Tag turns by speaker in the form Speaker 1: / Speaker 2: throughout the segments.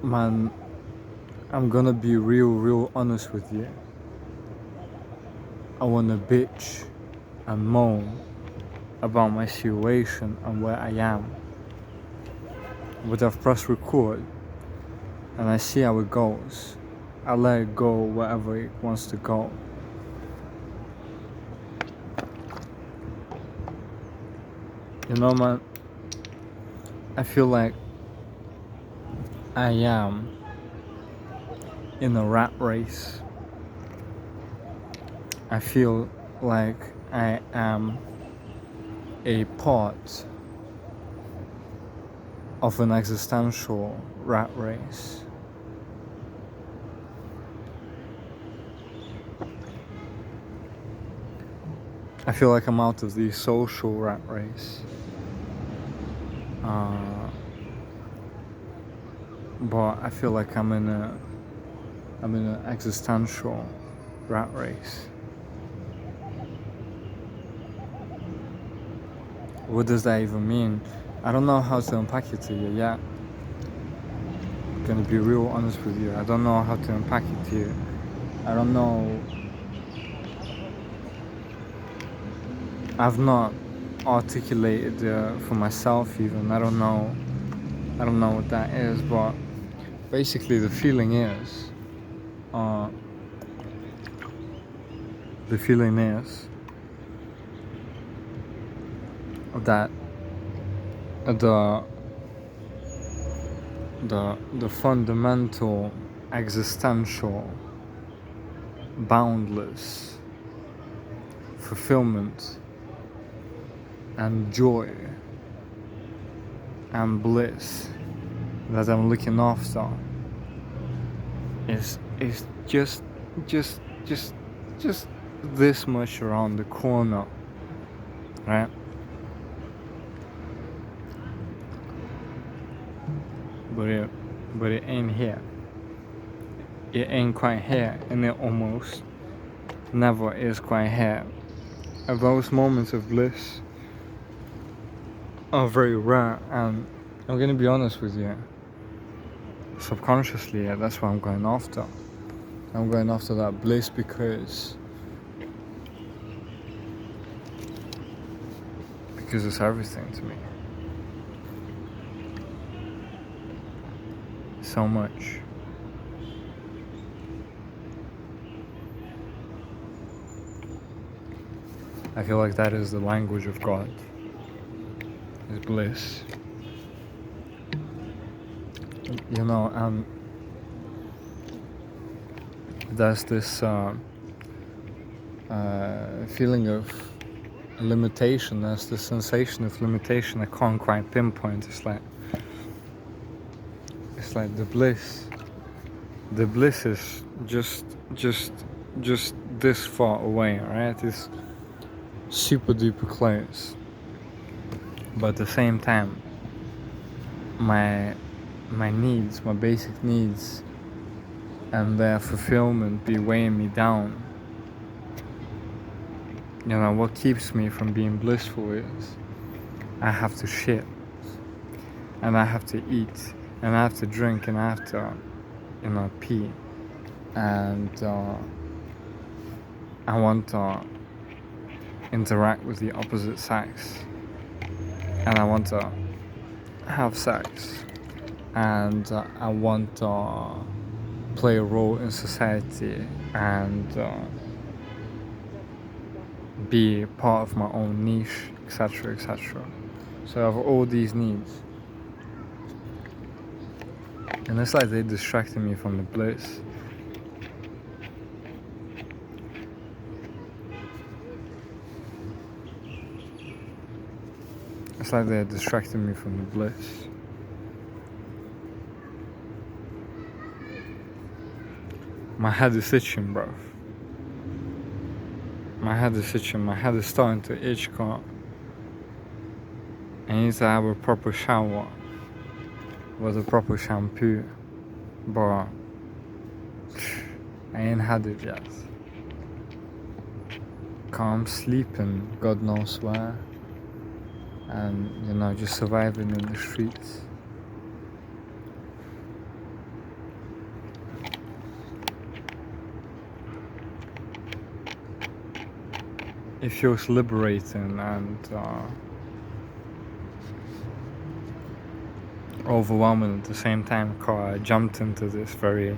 Speaker 1: Man, I'm gonna be real honest with you. I wanna bitch and moan about my situation and where I am. But I've pressed record and I see how it goes. I let it go wherever it wants to go. You know, man, I feel like I am in a rat race. I feel like I am a part of an existential rat race. I feel like I'm out of the social rat race. But I feel like I'm in an existential rat race. What does that even mean? I don't know how to unpack it to you yet. I'm gonna be real honest with you. I don't know how to unpack it to you. I don't know. I've not articulated for myself even. I don't know what that is, but basically the feeling is that the fundamental existential boundless fulfillment and joy and bliss that I'm looking after is just this much around the corner, right? But it ain't here. It ain't quite here, and it almost never is quite here. And those moments of bliss are very rare, and I'm gonna be honest with you. Subconsciously, yeah, that's what I'm going after. I'm going after that bliss because it's everything to me. So much. I feel like that is the language of God, is bliss. You know, there's this feeling of limitation. There's this sensation of limitation I can't quite pinpoint. It's like the bliss. The bliss is just this far away, right? It's super duper close. But at the same time, my needs, my basic needs, and their fulfillment be weighing me down. You know, what keeps me from being blissful is I have to shit, and I have to eat, and I have to drink, and I have to, pee, and I want to interact with the opposite sex, and I want to have sex, and I want to play a role in society, and be part of my own niche, etc., etc. So I have all these needs, and it's like they're distracting me from the bliss. It's like they're distracting me from the bliss. My head is itching, bro. My head is itching. My head is starting to itch, God. I need to have a proper shower with a proper shampoo, but I ain't had it yet. I'm sleeping, God knows where, and just surviving in the streets. it feels liberating and overwhelming at the same time, because I jumped into this very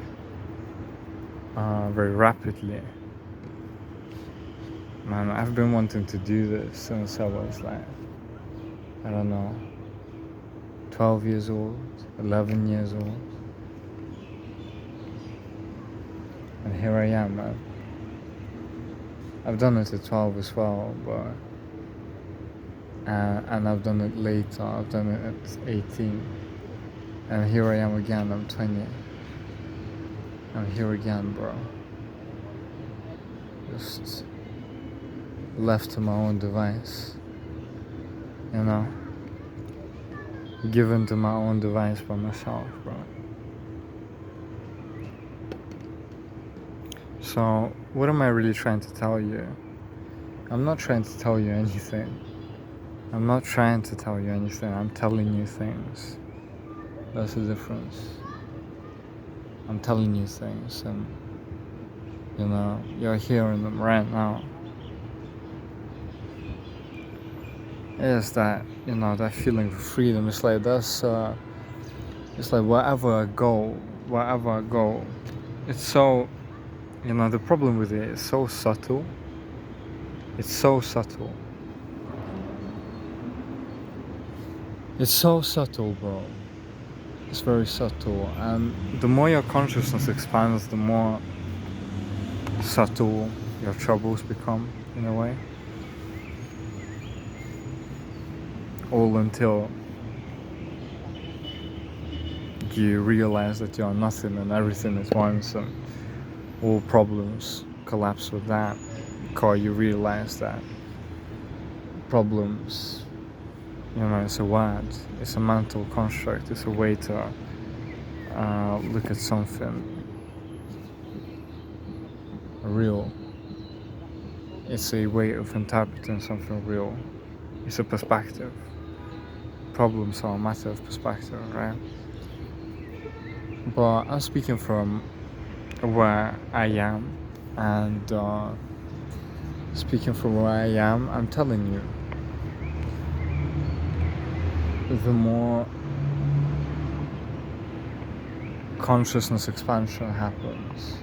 Speaker 1: rapidly. Man, I've been wanting to do this since I was like, I don't know, 12 years old, 11 years old. And here I am, man. I've done it at 12 as well, but and I've done it later. I've done it at 18, and here I am again. I'm 20. I'm here again, bro. Just left to my own device, you know. Given to my own device by myself, bro. So, what am I really trying to tell you? I'm not trying to tell you anything. I'm not trying to tell you anything. I'm telling you things. That's the difference. I'm telling you things, and you know, you're hearing them right now. It's that, you know, that feeling of freedom. It's like that's it's like wherever I go, it's so, you know, the problem with it is so subtle. It's so subtle. It's so subtle, bro. It's very subtle, and the more your consciousness expands, the more subtle your troubles become, in a way. All until you realize that you're nothing and everything is once, and all problems collapse with that, because you realize that problems, you know, it's a word, it's a mental construct, it's a way to look at something real. It's a way of interpreting something real. It's a perspective. Problems are a matter of perspective, right? But I'm speaking from where I am, and speaking from where I am, I'm telling you, the more consciousness expansion happens,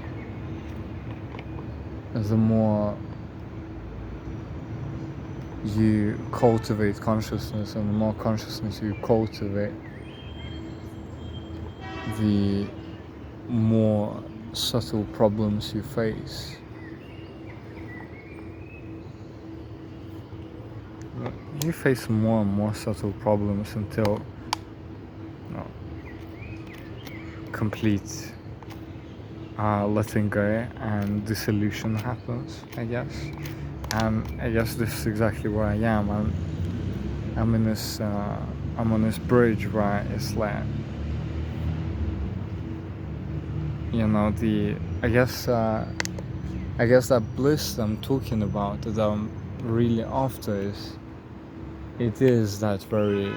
Speaker 1: the more you cultivate consciousness, and the more consciousness you cultivate, the more subtle problems you face. You face more and more subtle problems until complete letting go and dissolution happens, I guess. And I guess this is exactly where I am. I'm in this I'm on this bridge where it's like, you know, I guess that bliss I'm talking about, that I'm really after, it is that very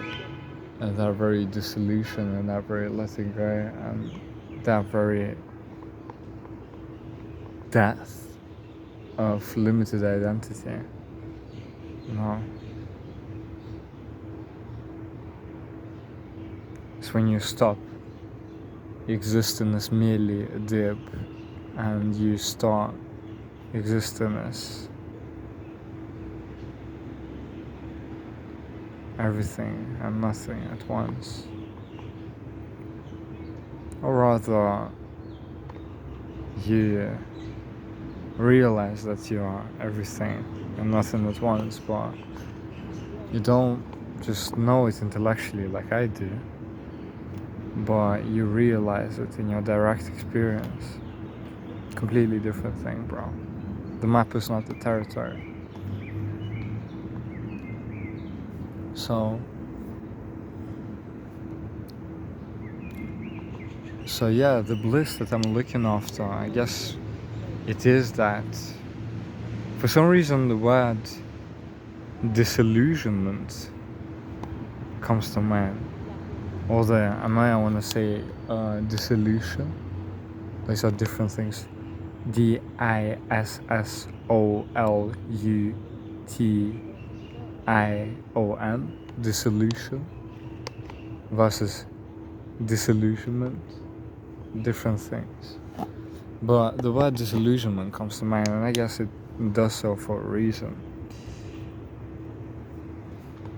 Speaker 1: dissolution, and that very letting go, and that very death of limited identity, you know. It's when you stop existing as merely a dip, and you start existing as everything and nothing at once. Or rather, you realize that you are everything and nothing at once, but you don't just know it intellectually like I do, but you realize it in your direct experience. Completely different thing, bro. The map is not the territory. So yeah, the bliss that I'm looking after, I guess it is that, for some reason, the word disillusionment comes to mind. Although I want to say dissolution. These are different things. DISSOLUTION. dissolution, versus disillusionment, different things. But the word disillusionment comes to mind, and I guess it does so for a reason.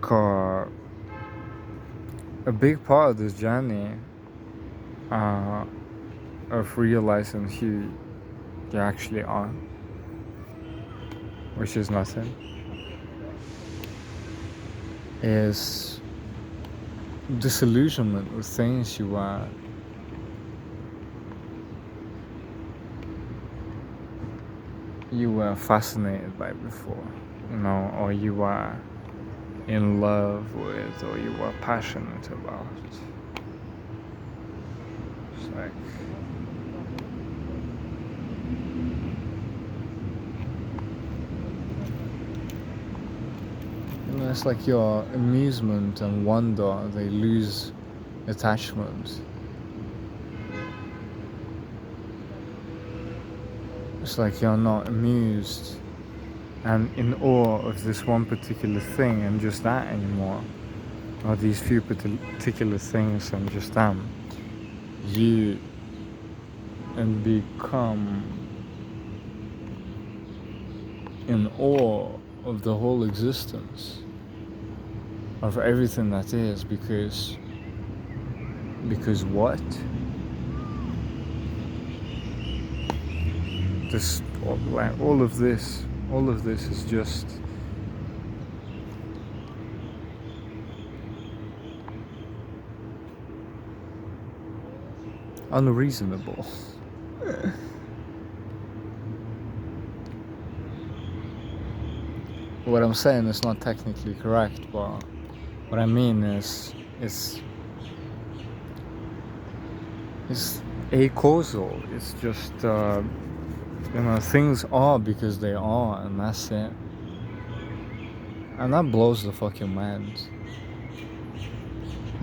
Speaker 1: 'Cause a big part of this journey of realizing who you actually are, which is nothing, is disillusionment with things you were fascinated by before, or you were in love with, or you were passionate about. It's like, it's like your amusement and wonder, they lose attachment. It's like you're not amused and in awe of this one particular thing and just that anymore, or these few particular things and just them. You and become in awe of the whole existence, of everything that is, because what? This, all of this is just unreasonable. What I'm saying is not technically correct, but what I mean is it's acausal. It's just things are because they are, and that's it. And that blows the fucking mind,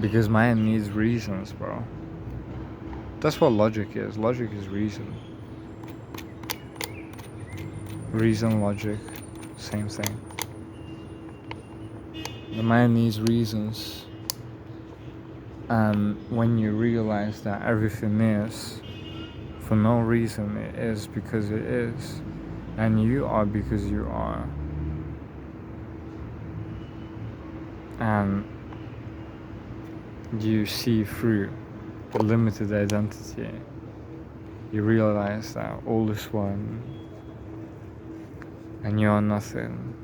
Speaker 1: because mind needs reasons, bro. That's what logic is. Logic is reason. Reason, logic, same thing. The mind needs reasons, and when you realize that everything is for no reason, it is because it is, and you are because you are, and you see through the limited identity, you realize that all is one, and you are nothing,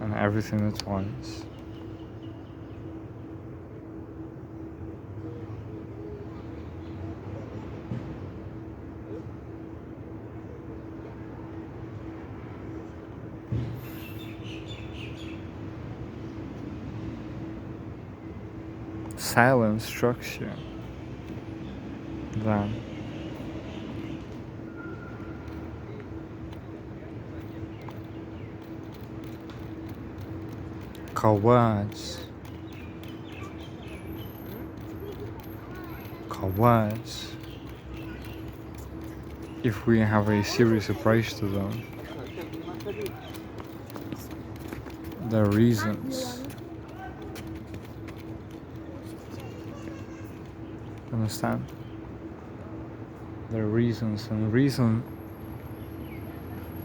Speaker 1: and everything at once. Silence structure, then words, if we have a serious approach to them, their reasons. Understand? There are reasons, and reason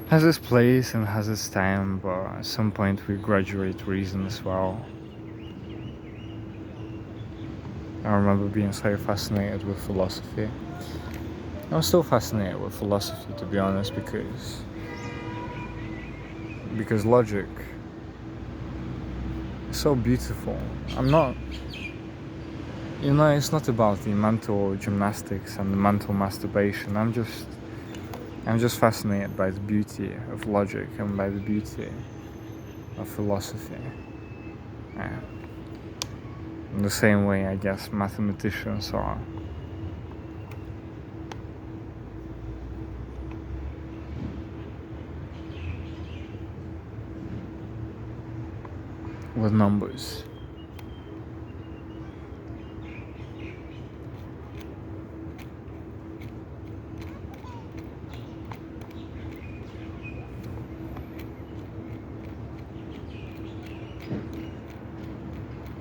Speaker 1: has its place and has its time, but at some point we graduate reason as well. I remember being so fascinated with philosophy. I'm still fascinated with philosophy, to be honest, because logic is so beautiful. It's not about the mental gymnastics and the mental masturbation. I'm just fascinated by the beauty of logic and by the beauty of philosophy. Yeah. In the same way, I guess, mathematicians are. With numbers.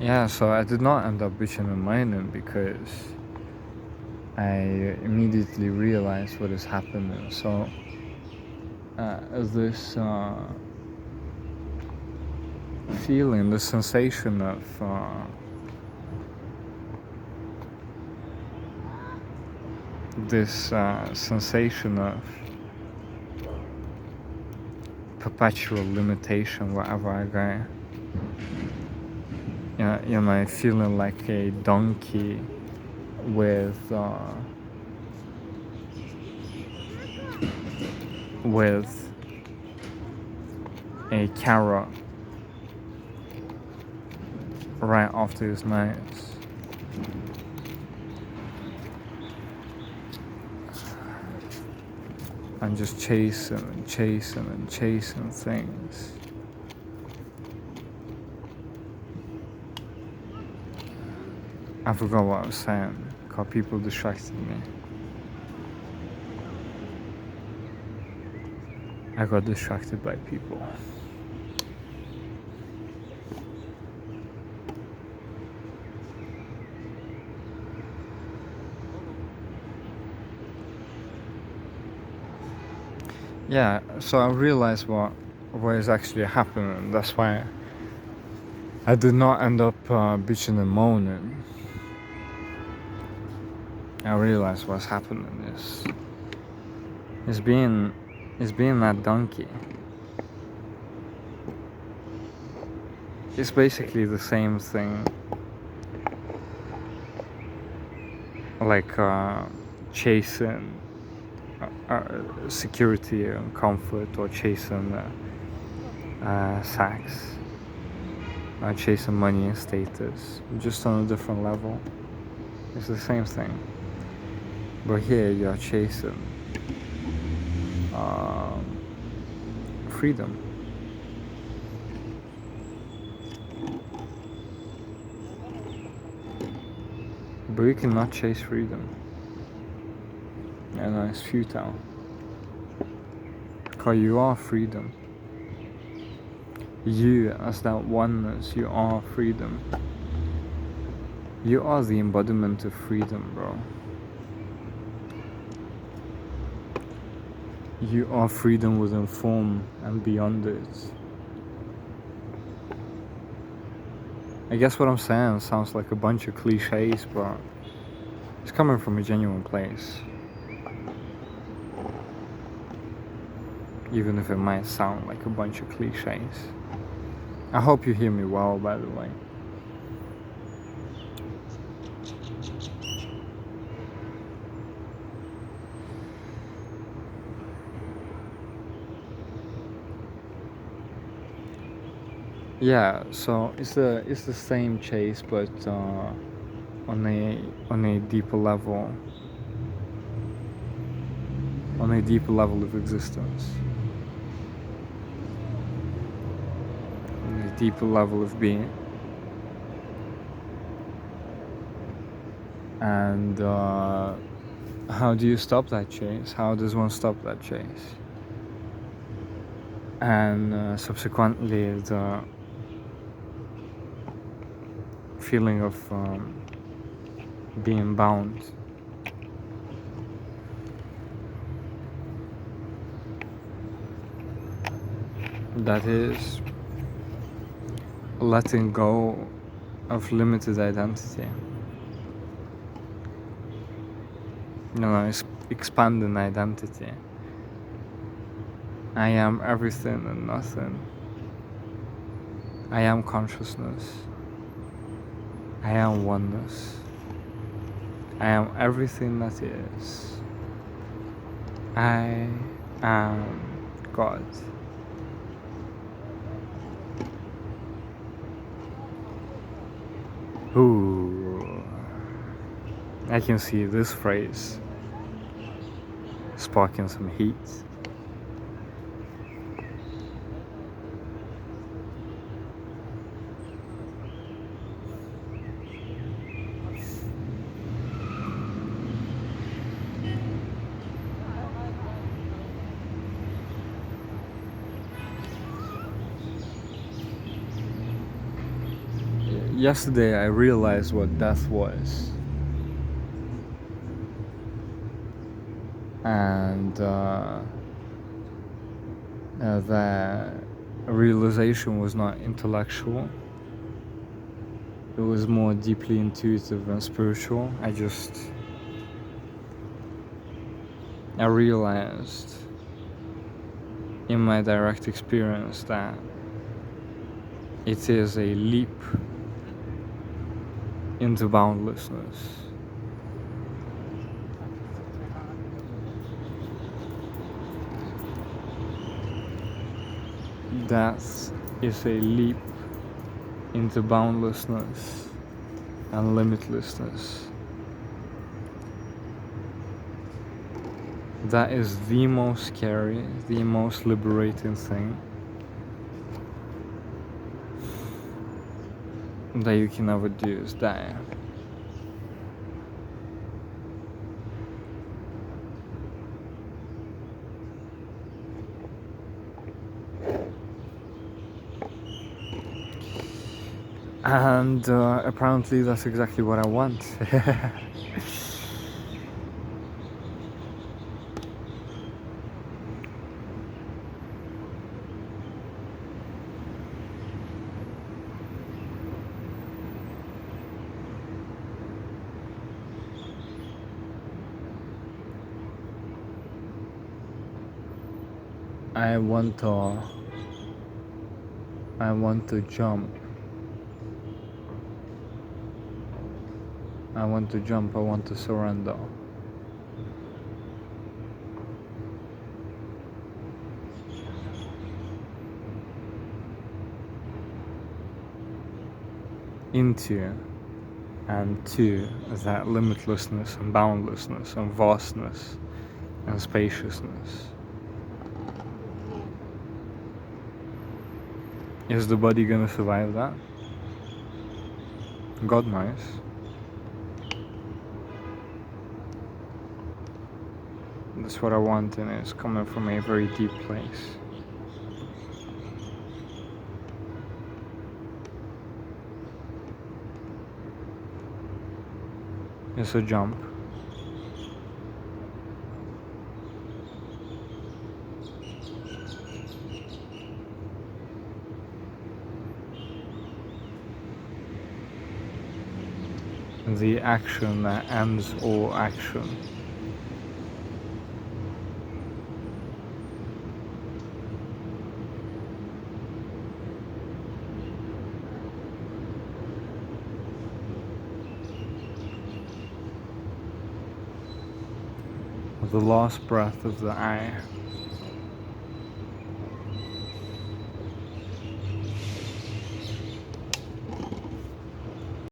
Speaker 1: Yeah, so I did not end up bitching and moaning because I immediately realized what is happening. So this feeling, the sensation of perpetual limitation wherever I go. You know, feeling like a donkey with a carrot right after his nose. And just chasing and chasing and chasing things. I forgot what I was saying, because people distracted me. I got distracted by people. Yeah, so I realized what is actually happening. That's why I did not end up bitching and moaning. I realized what's happening is being that donkey. It's basically the same thing, like chasing security and comfort, or chasing sex, chasing money and status, just on a different level. It's the same thing, but here you're chasing freedom. But you cannot chase freedom, and it's futile, because you are freedom. You, as that oneness, you are freedom. You are the embodiment of freedom, bro. You are freedom within form and beyond it. I guess what I'm saying sounds like a bunch of cliches, but it's coming from a genuine place. Even if it might sound like a bunch of cliches. I hope you hear me well, by the way. Yeah, so it's the same chase, but on a deeper level, on a deeper level of existence, on a deeper level of being. And how do you stop that chase? How does one stop that chase? And subsequently, the feeling of being bound. That is letting go of limited identity. You know, it's expanding identity. I am everything and nothing. I am consciousness. I am oneness. I am everything that is. I am God. Ooh, I can see this phrase sparking some heat. yesterday I realized what death was. And that realization was not intellectual. It was more deeply intuitive and spiritual. I realized in my direct experience that it is a leap into boundlessness. Death is a leap into boundlessness and limitlessness. That is the most scary, the most liberating thing that you can ever do is die. And apparently that's exactly what I want. I want to jump. I want to jump, I want to surrender. Into and to that limitlessness and boundlessness and vastness and spaciousness. Is the body gonna survive that? God knows. That's what I want, and it's coming from a very deep place. It's a jump. The action that ends all action. The last breath of the eye.